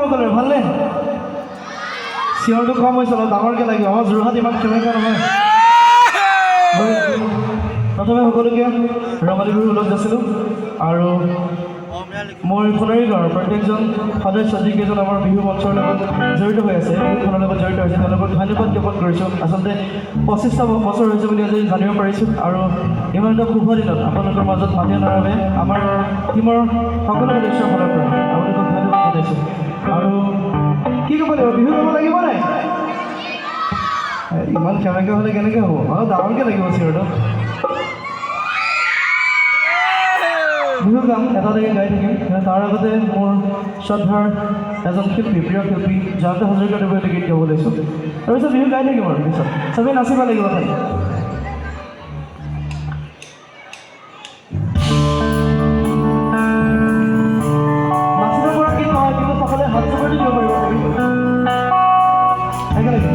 সকলোৰে ভালনে? চিঞৰটো কম হৈছে, অলপ ডাঙৰকৈ লাগিব। আমাৰ যোৰহাট ইমান সেমেকা নহয়। প্ৰথমে সকলোকে ৰঙালী বিহুৰ ওলগ যাছিলোঁ আৰু মোৰ সোণাৰী গাঁৱৰ প্ৰত্যেকজন সদস্য যিকেইজন আমাৰ বিহু মঞ্চৰ লগত জড়িত হৈ আছে, বিহুখনৰ লগত জড়িত হৈছে, তেওঁলোকক ধন্যবাদ জ্ঞাপন কৰিছোঁ। আচলতে 25টা বছৰ হৈছে বুলি আজি জানিব পাৰিছোঁ আৰু ইমান এটা শুভ দিনত আপোনালোকৰ মাজত মাতি অনাৰ বাবে আমাৰ টীমৰ সকলো সদস্যৰ ফালৰ পৰা আপোনালোকক ধন্যবাদ জনাইছোঁ। আৰু কি ক'ব লাগিব, বিহু গাব লাগিব নাই? ইমান সেমেকা হ'লে কেনেকৈ হ'ব? অলপ ডাঙৰকৈ লাগিব চিঞৰটো। বিহু গাম, এটা এটাকৈ গাই থাকিম। তাৰ আগতে মোৰ শ্ৰদ্ধাৰ এজন শিল্পী, প্ৰিয় শিল্পী জয়ন্ত হাজৰিকাদেৱৰ এটা গীত গাব লৈছোঁ। তাৰপিছত বিহু গাই থাকিম আৰু পিছত চবেই নাচিব লাগিব খালি। নাচিব পৰা গীত নহয়, কিন্তু সকলোৱে হাত চুপৰি দিব পাৰিব একেলগে।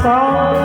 Song